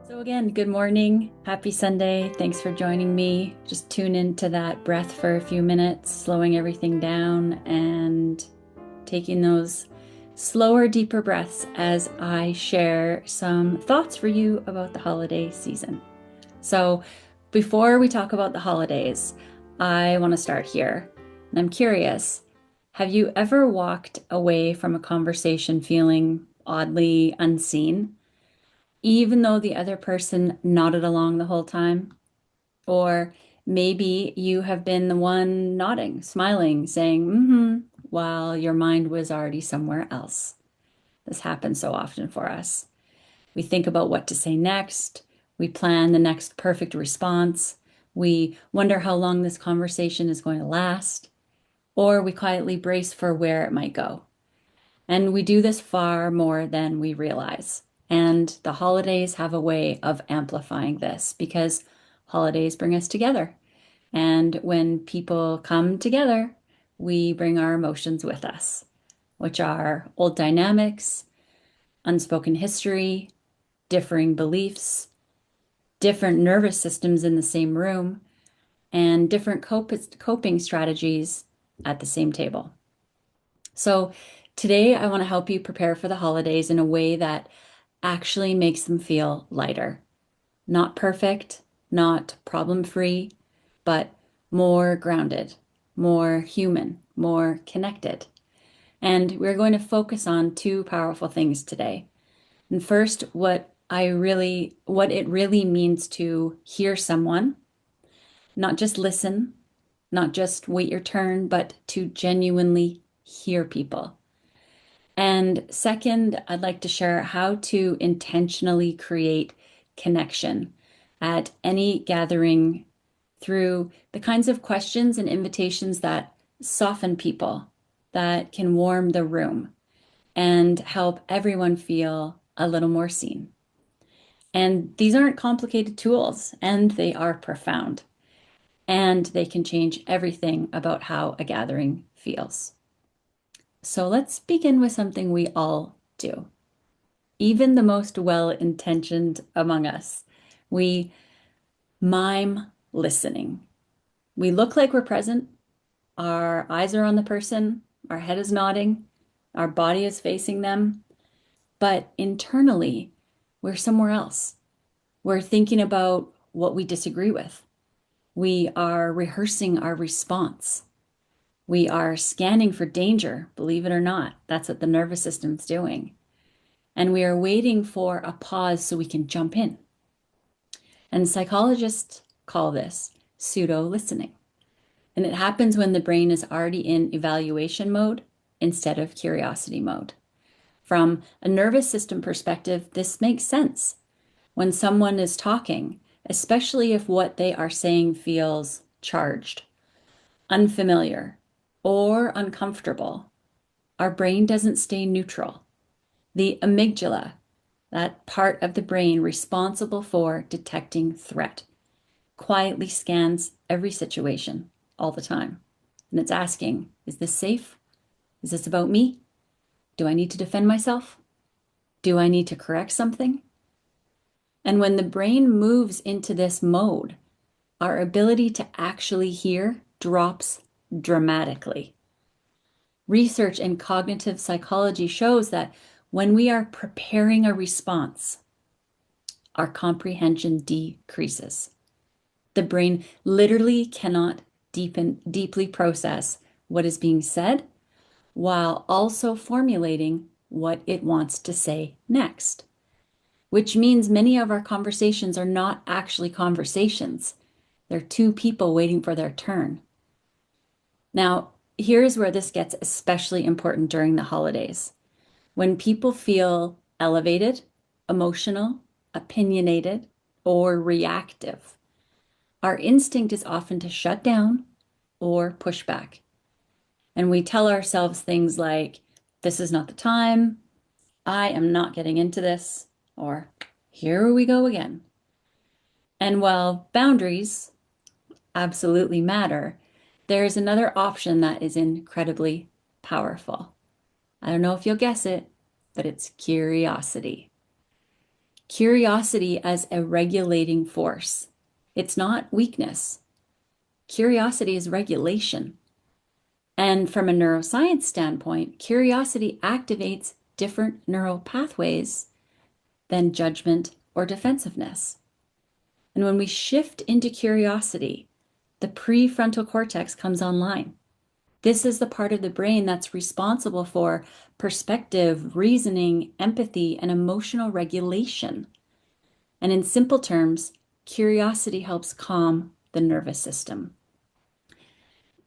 So again, good morning. Happy Sunday. Thanks for joining me. Just tune into that breath for a few minutes, slowing everything down and taking those slower, deeper breaths as I share some thoughts for you about the holiday season. So before we talk about the holidays, I want to start here. And I'm curious, have you ever walked away from a conversation feeling oddly unseen? Even though the other person nodded along the whole time. Or maybe you have been the one nodding, smiling, saying, while your mind was already somewhere else. This happens so often for us. We think about what to say next. We plan the next perfect response. We wonder how long this conversation is going to last. Or we quietly brace for where it might go. And we do this far more than we realize. And the holidays have a way of amplifying this because holidays bring us together. And when people come together, we bring our emotions with us, which are old dynamics, unspoken history, differing beliefs, different nervous systems in the same room, and different coping strategies at the same table. So today I want to help you prepare for the holidays in a way that actually makes them feel lighter. Not perfect, not problem-free, but more grounded, more human, more connected. And we're going to focus on two powerful things today. And first, what it really means to hear someone, not just listen, not just wait your turn, but to genuinely hear people. And second, I'd like to share how to intentionally create connection at any gathering through the kinds of questions and invitations that soften people, that can warm the room and help everyone feel a little more seen. And these aren't complicated tools, and they are profound, and they can change everything about how a gathering feels. So let's begin with something we all do. Even the most well-intentioned among us, we mime listening. We look like we're present, our eyes are on the person, our head is nodding, our body is facing them, but internally, we're somewhere else. We're thinking about what we disagree with. We are rehearsing our response. We are scanning for danger, believe it or not. That's what the nervous system's doing. And we are waiting for a pause so we can jump in. And psychologists call this pseudo listening. And it happens when the brain is already in evaluation mode instead of curiosity mode. From a nervous system perspective, this makes sense. When someone is talking, especially if what they are saying feels charged, unfamiliar, or uncomfortable, our brain doesn't stay neutral. The amygdala, that part of the brain responsible for detecting threat, quietly scans every situation all the time. And it's asking, is this safe? Is this about me? Do I need to defend myself? Do I need to correct something? And when the brain moves into this mode, our ability to actually hear drops dramatically. Research in cognitive psychology shows that when we are preparing a response, our comprehension decreases. The brain literally cannot deeply process what is being said while also formulating what it wants to say next, which means many of our conversations are not actually conversations. They're two people waiting for their turn. Now, here's where this gets especially important during the holidays. When people feel elevated, emotional, opinionated, or reactive, our instinct is often to shut down or push back. And we tell ourselves things like, this is not the time, I am not getting into this, or here we go again. And while boundaries absolutely matter, there is another option that is incredibly powerful. I don't know if you'll guess it, but it's curiosity. Curiosity as a regulating force. It's not weakness. Curiosity is regulation. And from a neuroscience standpoint, curiosity activates different neural pathways than judgment or defensiveness. And when we shift into curiosity, the prefrontal cortex comes online. This is the part of the brain that's responsible for perspective, reasoning, empathy, and emotional regulation. And in simple terms, curiosity helps calm the nervous system.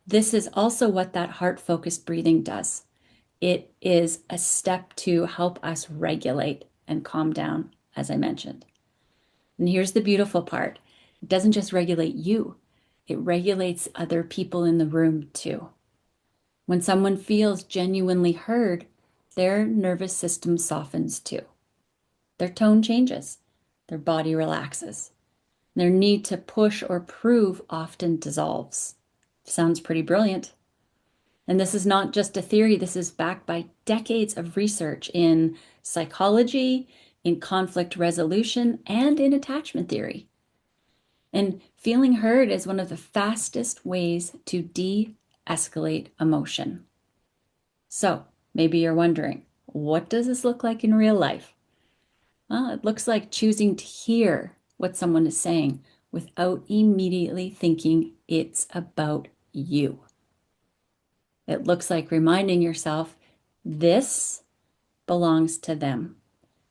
This is also what that heart-focused breathing does. It is a step to help us regulate and calm down, as I mentioned. And here's the beautiful part. It doesn't just regulate you, it regulates other people in the room too. When someone feels genuinely heard, their nervous system softens too. Their tone changes, their body relaxes. Their need to push or prove often dissolves. Sounds pretty brilliant. And this is not just a theory, this is backed by decades of research in psychology, in conflict resolution, and in attachment theory. And feeling heard is one of the fastest ways to de-escalate emotion. So maybe you're wondering, what does this look like in real life? Well, it looks like choosing to hear what someone is saying without immediately thinking it's about you. It looks like reminding yourself this belongs to them.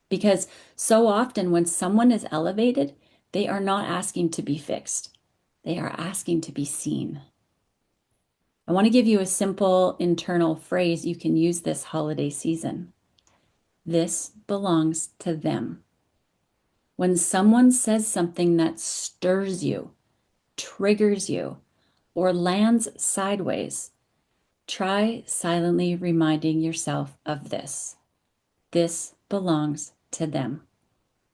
Because so often when someone is elevated, they are not asking to be fixed. They are asking to be seen. I want to give you a simple internal phrase you can use this holiday season. This belongs to them. When someone says something that stirs you, triggers you, or lands sideways, try silently reminding yourself of this. This belongs to them.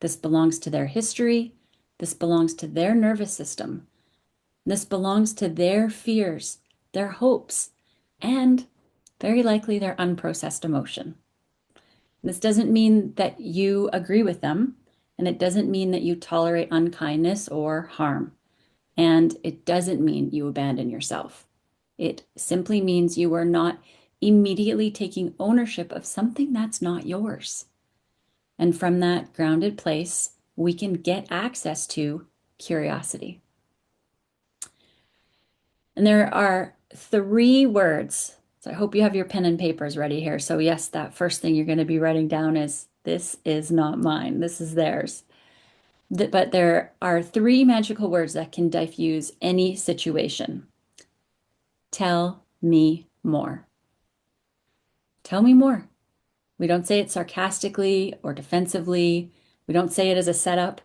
This belongs to their history. This belongs to their nervous system. This belongs to their fears, their hopes, and very likely their unprocessed emotion. This doesn't mean that you agree with them, and it doesn't mean that you tolerate unkindness or harm, and it doesn't mean you abandon yourself. It simply means you are not immediately taking ownership of something that's not yours. And from that grounded place, we can get access to curiosity. And there are 3 words. So I hope you have your pen and papers ready here. So yes, that first thing you're going to be writing down is, this is not mine. This is theirs. But there are 3 magical words that can diffuse any situation. Tell me more. Tell me more. We don't say it sarcastically or defensively. We don't say it as a setup.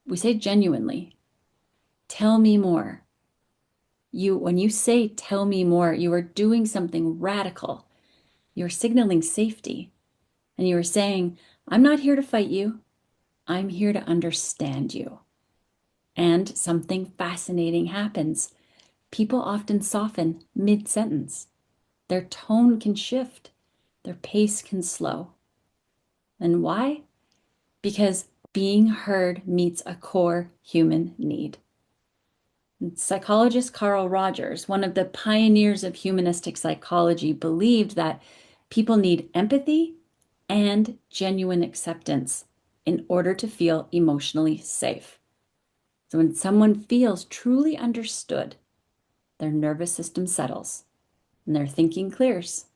We say genuinely. Tell me more. When you say tell me more, you are doing something radical. You're signaling safety. And you are saying, I'm not here to fight you. I'm here to understand you. And something fascinating happens. People often soften mid-sentence. Their tone can shift. Their pace can slow. And why? Because being heard meets a core human need. Psychologist Carl Rogers, one of the pioneers of humanistic psychology, believed that people need empathy and genuine acceptance in order to feel emotionally safe. So when someone feels truly understood, their nervous system settles and their thinking clears,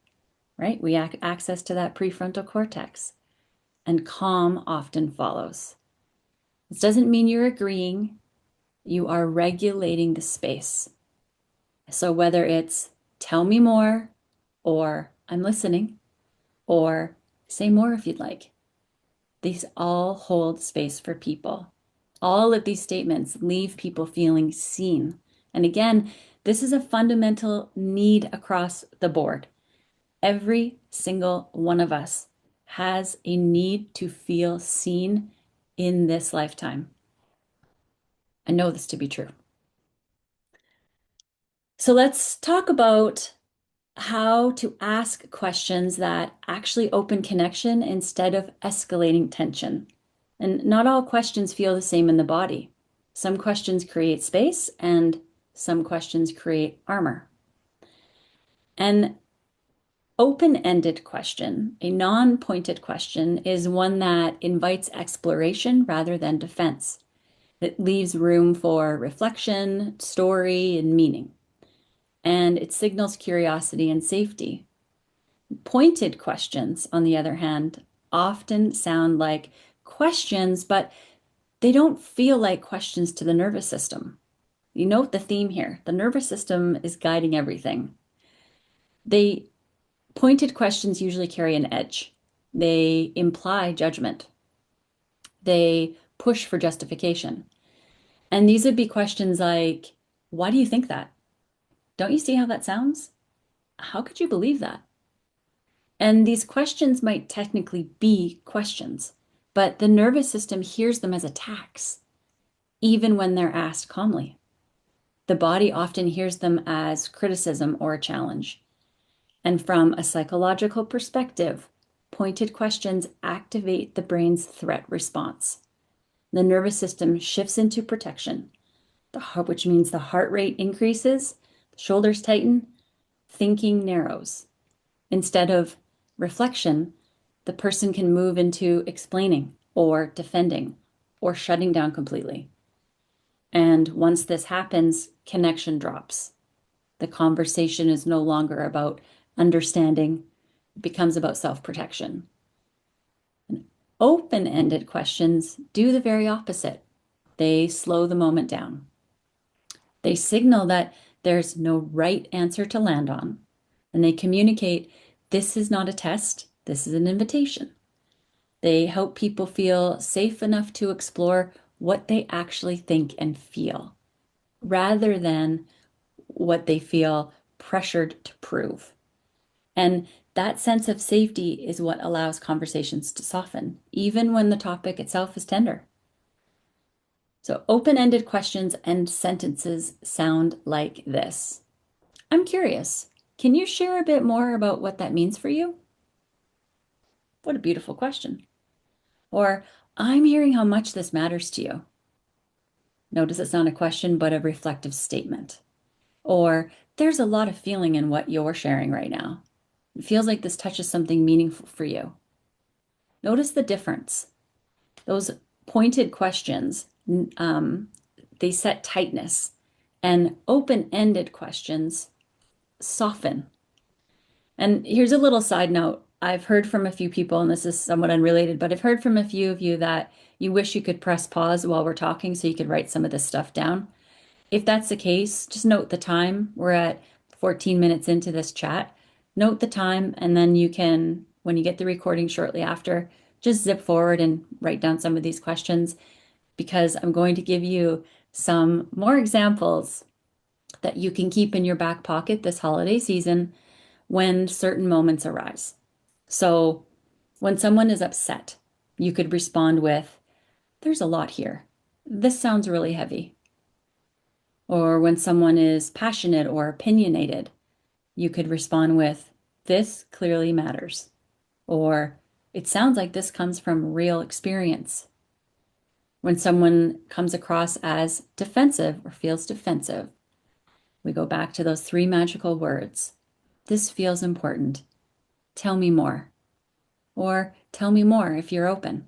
right? We have access to that prefrontal cortex, and calm often follows. This doesn't mean you're agreeing. You are regulating the space. So whether it's tell me more, or I'm listening, or say more if you'd like, these all hold space for people. All of these statements leave people feeling seen. And again, this is a fundamental need across the board. Every single one of us has a need to feel seen in this lifetime. I know this to be true. So let's talk about how to ask questions that actually open connection instead of escalating tension. And not all questions feel the same in the body. Some questions create space and some questions create armor. An open-ended question, a non-pointed question, is one that invites exploration rather than defense. It leaves room for reflection, story, and meaning. And it signals curiosity and safety. Pointed questions, on the other hand, often sound like questions, but they don't feel like questions to the nervous system. You note the theme here. The nervous system is guiding everything. They Pointed questions usually carry an edge. They imply judgment. They push for justification. And these would be questions like, why do you think that? Don't you see how that sounds? How could you believe that? And these questions might technically be questions, but the nervous system hears them as attacks, even when they're asked calmly. The body often hears them as criticism or a challenge. And from a psychological perspective, pointed questions activate the brain's threat response. The nervous system shifts into protection, which means the heart rate increases, the shoulders tighten, thinking narrows. Instead of reflection, the person can move into explaining or defending or shutting down completely. And once this happens, connection drops. The conversation is no longer about understanding, it becomes about self-protection. Open-ended questions do the very opposite. They slow the moment down. They signal that there's no right answer to land on, and they communicate this is not a test, this is an invitation. They help people feel safe enough to explore what they actually think and feel, rather than what they feel pressured to prove. And that sense of safety is what allows conversations to soften, even when the topic itself is tender. So, open-ended questions and sentences sound like this. I'm curious, can you share a bit more about what that means for you? What a beautiful question. Or, I'm hearing how much this matters to you. Notice it's not a question, but a reflective statement. Or, there's a lot of feeling in what you're sharing right now. It feels like this touches something meaningful for you. Notice the difference. Those pointed questions, they set tightness, and open-ended questions soften. And here's a little side note. I've heard from a few people, and this is somewhat unrelated, but I've heard from a few of you that you wish you could press pause while we're talking so you could write some of this stuff down. If that's the case, just note the time. We're at 14 minutes into this chat. Note the time, and then you can, when you get the recording shortly after, just zip forward and write down some of these questions because I'm going to give you some more examples that you can keep in your back pocket this holiday season when certain moments arise. So when someone is upset, you could respond with, there's a lot here. This sounds really heavy. Or when someone is passionate or opinionated, you could respond with, this clearly matters. Or it sounds like this comes from real experience. When someone comes across as defensive or feels defensive, we go back to those three magical words. This feels important. Tell me more. Or tell me more if you're open.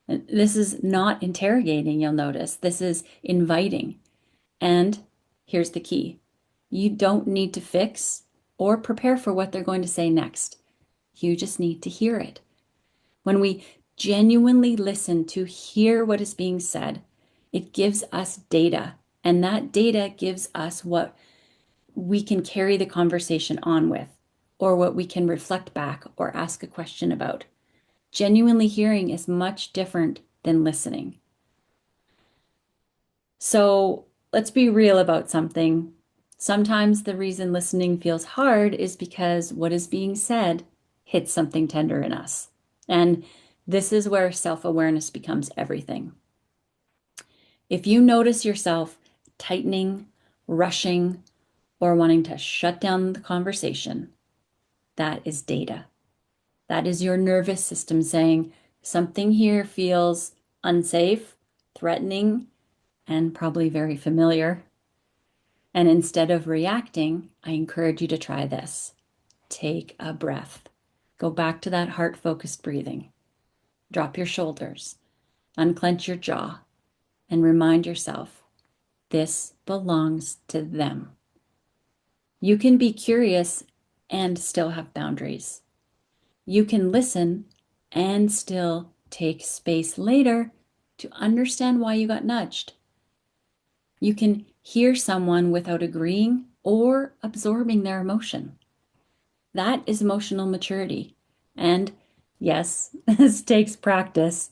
And this is not interrogating, you'll notice. This is inviting. And here's the key. You don't need to fix or prepare for what they're going to say next. You just need to hear it. When we genuinely listen to hear what is being said, it gives us data. And that data gives us what we can carry the conversation on with, or what we can reflect back or ask a question about. Genuinely hearing is much different than listening. So let's be real about something. Sometimes the reason listening feels hard is because what is being said hits something tender in us. And this is where self-awareness becomes everything. If you notice yourself tightening, rushing, or wanting to shut down the conversation, that is data. That is your nervous system saying something here feels unsafe, threatening, and probably very familiar. And instead of reacting, I encourage you to try this. Take a breath. Go back to that heart-focused breathing. Drop your shoulders, unclench your jaw, and remind yourself this belongs to them. You can be curious and still have boundaries. You can listen and still take space later to understand why you got nudged. You can hear someone without agreeing or absorbing their emotion. That is emotional maturity. And yes, this takes practice.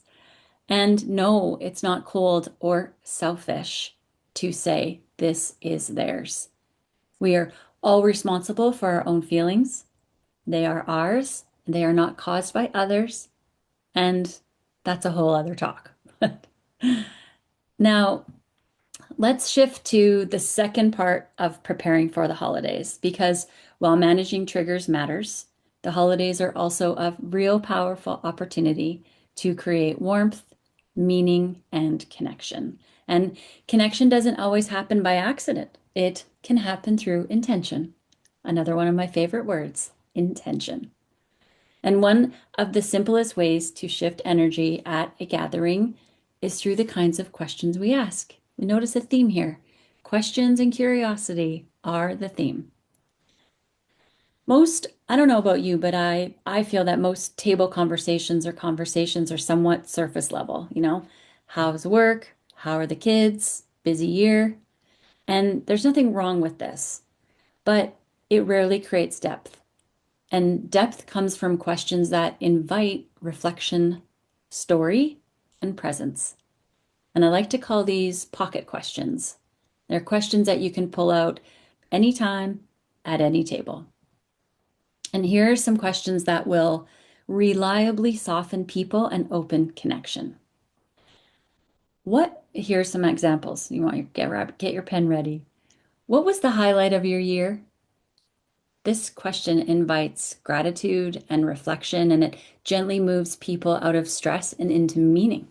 And no, it's not cold or selfish to say this is theirs. We are all responsible for our own feelings. They are ours. They are not caused by others. And that's a whole other talk. Now, let's shift to the second part of preparing for the holidays because while managing triggers matters, the holidays are also a real powerful opportunity to create warmth, meaning, and connection. And connection doesn't always happen by accident, it can happen through intention. Another one of my favorite words, intention. And one of the simplest ways to shift energy at a gathering is through the kinds of questions we ask. We notice a theme here. Questions and curiosity are the theme. I don't know about you, but I feel that most table conversations are somewhat surface level, How's work? How are the kids? Busy year? And there's nothing wrong with this, but it rarely creates depth. And depth comes from questions that invite reflection, story, and presence. And I like to call these pocket questions. They're questions that you can pull out anytime at any table. And here are some questions that will reliably soften people and open connection. Here's some examples. You want to get your pen ready. What was the highlight of your year? This question invites gratitude and reflection, and it gently moves people out of stress and into meaning.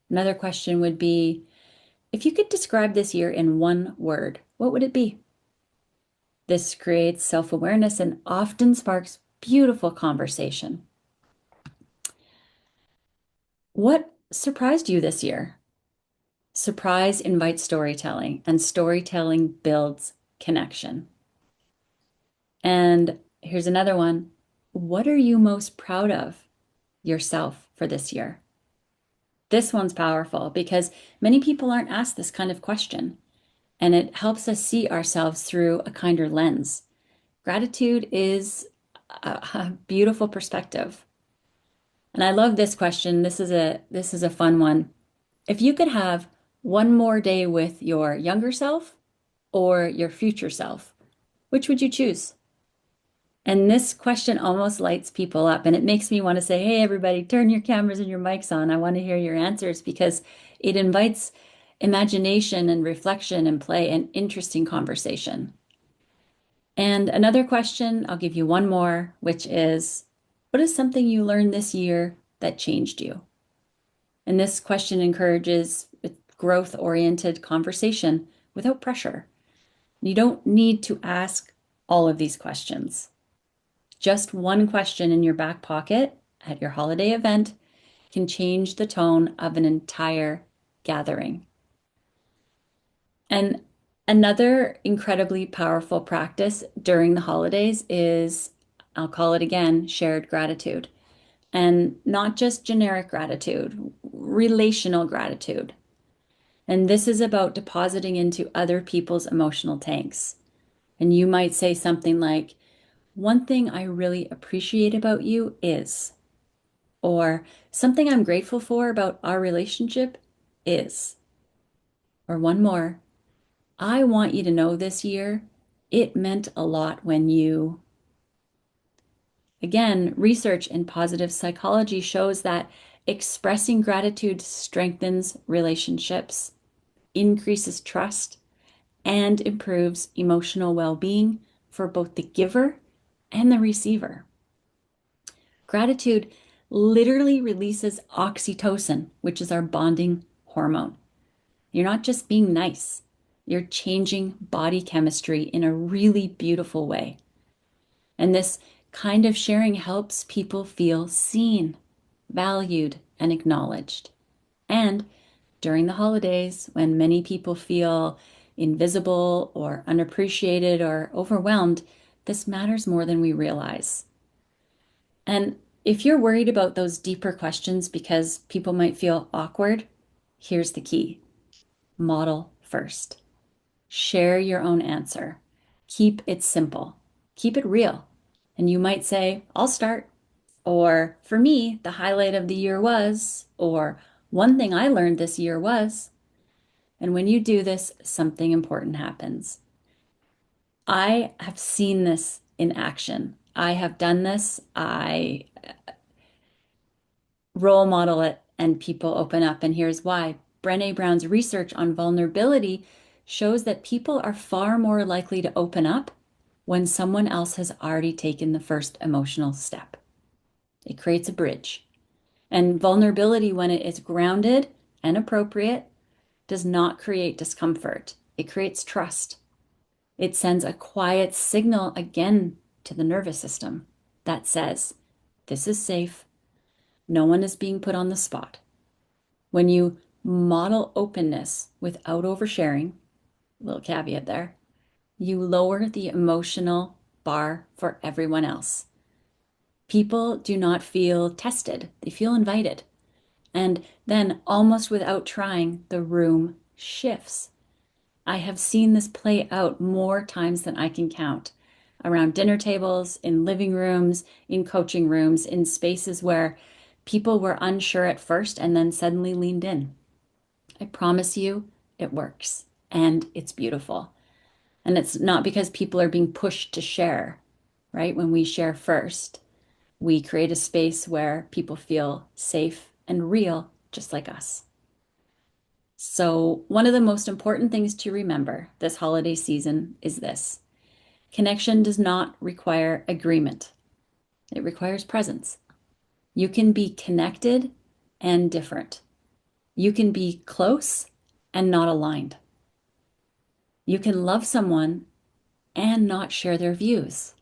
Another question would be, if you could describe this year in one word, what would it be? This creates self-awareness and often sparks beautiful conversation. What surprised you this year? Surprise invites storytelling, and storytelling builds connection. And here's another one. What are you most proud of yourself for this year? This one's powerful because many people aren't asked this kind of question, and it helps us see ourselves through a kinder lens. Gratitude is a beautiful perspective. And I love this question. This is a fun one. If you could have one more day with your younger self or your future self, which would you choose? And this question almost lights people up, and it makes me want to say, hey, everybody, turn your cameras and your mics on. I want to hear your answers because it invites imagination and reflection and play and interesting conversation. And another question, I'll give you one more, which is, what is something you learned this year that changed you? And this question encourages growth-oriented conversation without pressure. You don't need to ask all of these questions. Just one question in your back pocket at your holiday event can change the tone of an entire gathering. And another incredibly powerful practice during the holidays is, I'll call it again, shared gratitude. And not just generic gratitude, relational gratitude. And this is about depositing into other people's emotional tanks. And you might say something like, one thing I really appreciate about you is, or something I'm grateful for about our relationship is, or one more, I want you to know this year, it meant a lot when you. Again, research in positive psychology shows that expressing gratitude strengthens relationships, increases trust, and improves emotional well-being for both the giver and the receiver. Gratitude literally releases oxytocin, which is our bonding hormone. You're not just being nice, you're changing body chemistry in a really beautiful way. And this kind of sharing helps people feel seen, valued, and acknowledged. And during the holidays, when many people feel invisible or unappreciated or overwhelmed, this matters more than we realize. And if you're worried about those deeper questions because people might feel awkward, here's the key: model first. Share your own answer. Keep it simple. Keep it real. And you might say, I'll start. Or for me, the highlight of the year was, or one thing I learned this year was. And when you do this, something important happens. I have seen this in action. I have done this. I role model it, and people open up. And here's why. Brené Brown's research on vulnerability shows that people are far more likely to open up when someone else has already taken the first emotional step. It creates a bridge. And vulnerability, when it is grounded and appropriate, does not create discomfort. It creates trust. It sends a quiet signal again to the nervous system that says, this is safe. No one is being put on the spot. When you model openness without oversharing, little caveat there, you lower the emotional bar for everyone else. People do not feel tested, they feel invited. And then, almost without trying, the room shifts. I have seen this play out more times than I can count, around dinner tables, in living rooms, in coaching rooms, in spaces where people were unsure at first and then suddenly leaned in. I promise you, it works and it's beautiful. And it's not because people are being pushed to share, right? When we share first, we create a space where people feel safe and real, just like us. So, one of the most important things to remember this holiday season is this: connection does not require agreement, it requires presence. You can be connected and different. You can be close and not aligned. You can love someone and not share their views.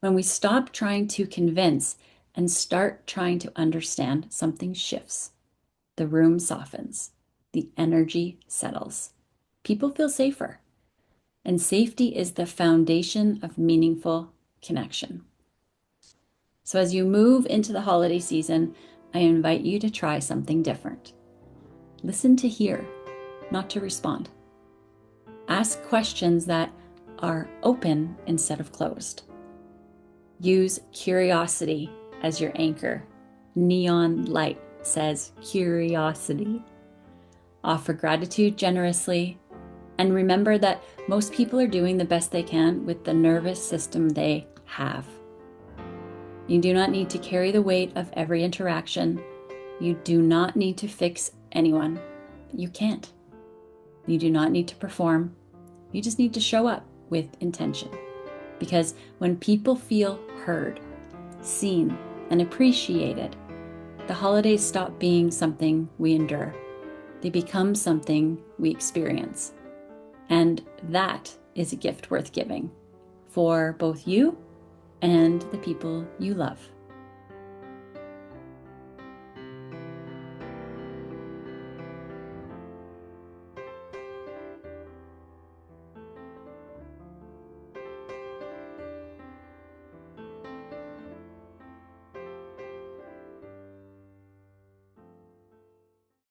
When we stop trying to convince and start trying to understand, something shifts. The room softens. The energy settles. People feel safer. And safety is the foundation of meaningful connection. So as you move into the holiday season, I invite you to try something different. Listen to hear, not to respond. Ask questions that are open instead of closed. Use curiosity as your anchor. Neon light says curiosity. Offer gratitude generously. And remember that most people are doing the best they can with the nervous system they have. You do not need to carry the weight of every interaction. You do not need to fix anyone. You can't. You do not need to perform. You just need to show up with intention. Because when people feel heard, seen, and appreciated, the holidays stop being something we endure. They become something we experience. And that is a gift worth giving for both you and the people you love.